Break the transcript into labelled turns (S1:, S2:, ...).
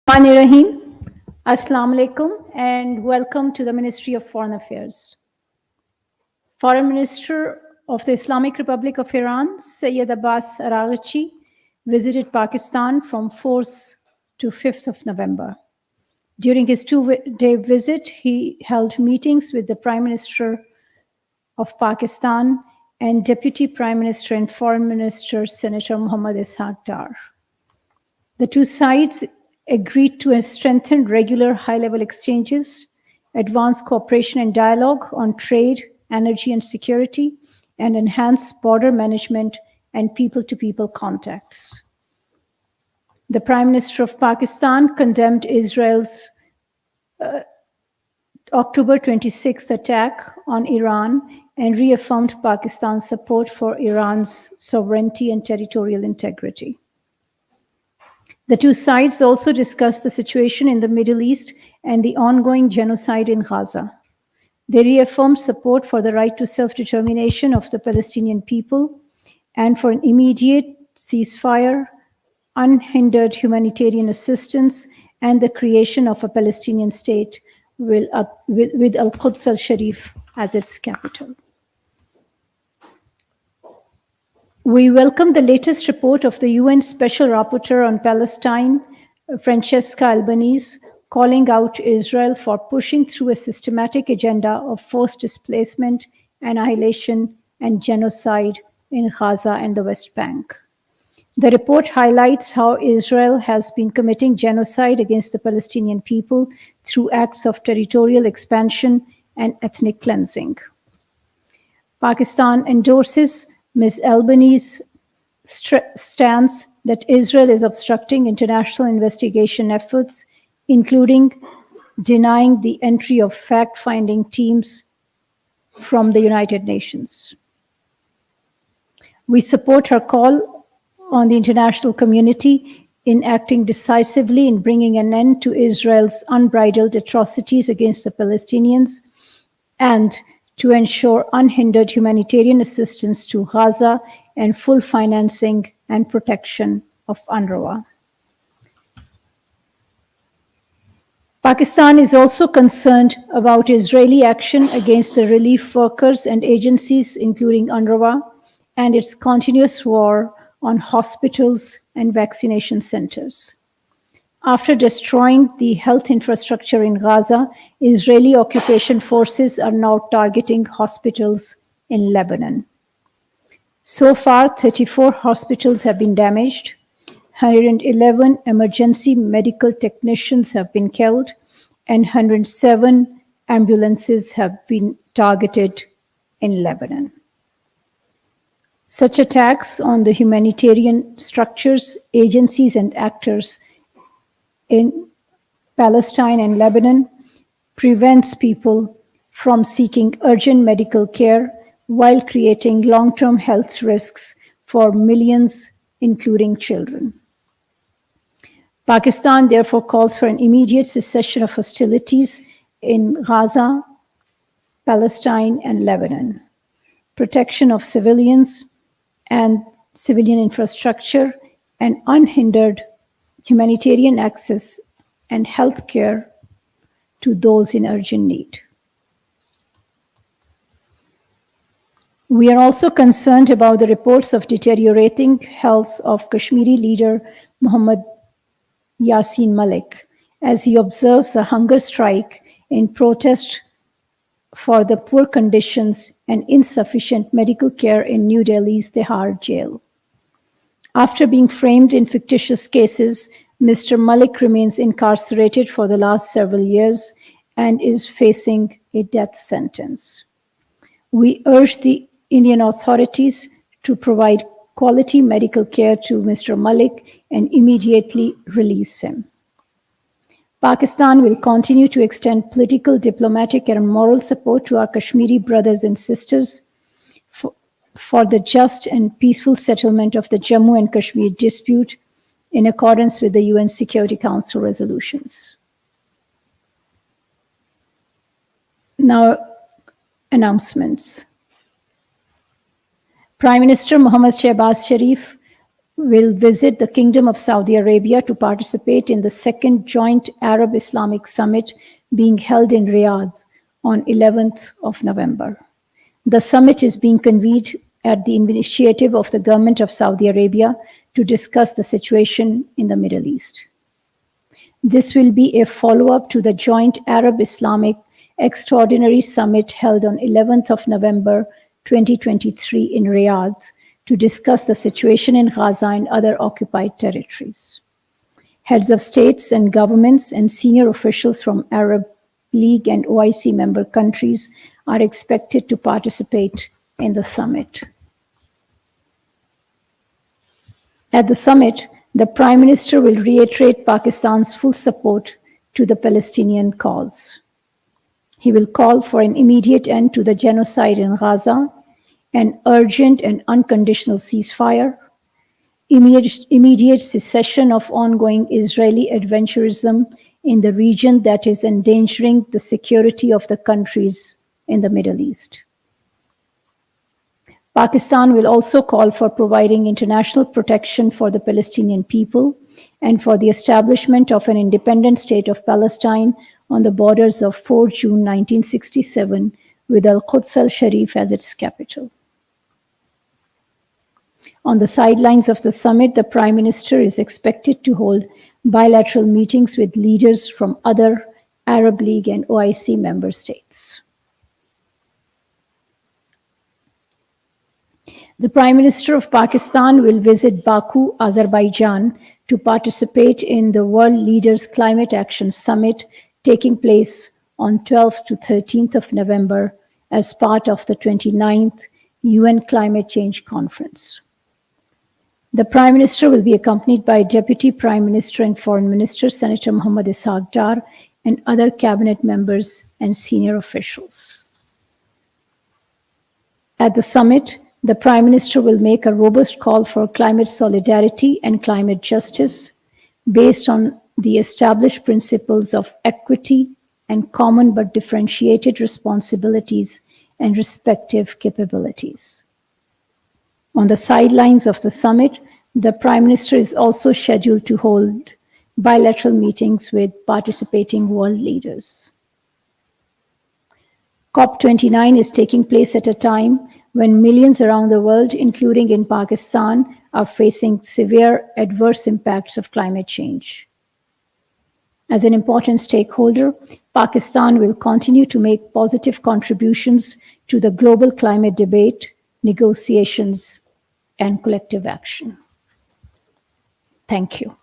S1: Rahim. Assalamu alaikum and welcome to the Ministry of Foreign Affairs. Foreign Minister of the Islamic Republic of Iran, Sayyid Abbas Araghchi, visited Pakistan from 4th to 5th of November. During his two-day visit, he held meetings with the Prime Minister of Pakistan and Deputy Prime Minister and Foreign Minister Senator Muhammad Ishaq Dar. The two sides agreed to strengthen regular high-level exchanges, advance cooperation and dialogue on trade, energy and security, and enhance border management and people-to-people contacts. The Prime Minister of Pakistan condemned Israel's October 26th attack on Iran and reaffirmed Pakistan's support for Iran's sovereignty and territorial integrity. The two sides also discussed the situation in the Middle East and the ongoing genocide in Gaza. They reaffirmed support for the right to self-determination of the Palestinian people and for an immediate ceasefire, unhindered humanitarian assistance, and the creation of a Palestinian state with Al-Quds al-Sharif as its capital. We welcome the latest report of the UN Special Rapporteur on Palestine, Francesca Albanese, calling out Israel for pushing through a systematic agenda of forced displacement, annihilation, and genocide in Gaza and the West Bank. The report highlights how Israel has been committing genocide against the Palestinian people through acts of territorial expansion and ethnic cleansing. Pakistan endorses Ms. Albanese's stance that Israel is obstructing international investigation efforts, including denying the entry of fact-finding teams from the United Nations. We support her call on the international community in acting decisively in bringing an end to Israel's unbridled atrocities against the Palestinians and to ensure unhindered humanitarian assistance to Gaza and full financing and protection of UNRWA. Pakistan is also concerned about Israeli action against the relief workers and agencies, including UNRWA, and its continuous war on hospitals and vaccination centers. After destroying the health infrastructure in Gaza, Israeli occupation forces are now targeting hospitals in Lebanon. So far, 34 hospitals have been damaged, 111 emergency medical technicians have been killed, and 107 ambulances have been targeted in Lebanon. Such attacks on the humanitarian structures, agencies, and actors in Palestine and Lebanon prevents people from seeking urgent medical care while creating long-term health risks for millions, including children. Pakistan therefore calls for an immediate cessation of hostilities in Gaza, Palestine, and Lebanon, protection of civilians and civilian infrastructure, and unhindered humanitarian access and health care to those in urgent need. We are also concerned about the reports of deteriorating health of Kashmiri leader Muhammad Yasin Malik as he observes a hunger strike in protest for the poor conditions and insufficient medical care in New Delhi's Tihar jail. After being framed in fictitious cases, Mr. Malik remains incarcerated for the last several years and is facing a death sentence. We urge the Indian authorities to provide quality medical care to Mr. Malik and immediately release him. Pakistan will continue to extend political, diplomatic, and moral support to our Kashmiri brothers and sisters for the just and peaceful settlement of the Jammu and Kashmir dispute in accordance with the UN Security Council resolutions. Now, announcements. Prime Minister Mohammad Shehbaz Sharif will visit the Kingdom of Saudi Arabia to participate in the second joint Arab Islamic Summit being held in Riyadh on 11th of November. The summit is being convened at the initiative of the government of Saudi Arabia to discuss the situation in the Middle East. This will be a follow-up to the joint Arab Islamic Extraordinary Summit held on 11th of November 2023 in Riyadh to discuss the situation in Gaza and other occupied territories. Heads of states and governments and senior officials from Arab League and OIC member countries are expected to participate in the summit. At the summit, the Prime Minister will reiterate Pakistan's full support to the Palestinian cause. He will call for an immediate end to the genocide in Gaza, an urgent and unconditional ceasefire, immediate cessation of ongoing Israeli adventurism in the region that is endangering the security of the countries in the Middle East. Pakistan will also call for providing international protection for the Palestinian people and for the establishment of an independent state of Palestine on the borders of 4 June 1967 with Al-Quds al-Sharif as its capital. On the sidelines of the summit, the Prime Minister is expected to hold bilateral meetings with leaders from other Arab League and OIC member states. The Prime Minister of Pakistan will visit Baku, Azerbaijan, to participate in the World Leaders Climate Action Summit taking place on 12th to 13th of November as part of the 29th UN Climate Change Conference. The Prime Minister will be accompanied by Deputy Prime Minister and Foreign Minister Senator Muhammad Ishaq Dar and other cabinet members and senior officials. At the summit, the Prime Minister will make a robust call for climate solidarity and climate justice based on the established principles of equity and common but differentiated responsibilities and respective capabilities. On the sidelines of the summit, the Prime Minister is also scheduled to hold bilateral meetings with participating world leaders. COP29 is taking place at a time when millions around the world, including in Pakistan, are facing severe adverse impacts of climate change. As an important stakeholder, Pakistan will continue to make positive contributions to the global climate debate, negotiations, and collective action. Thank you.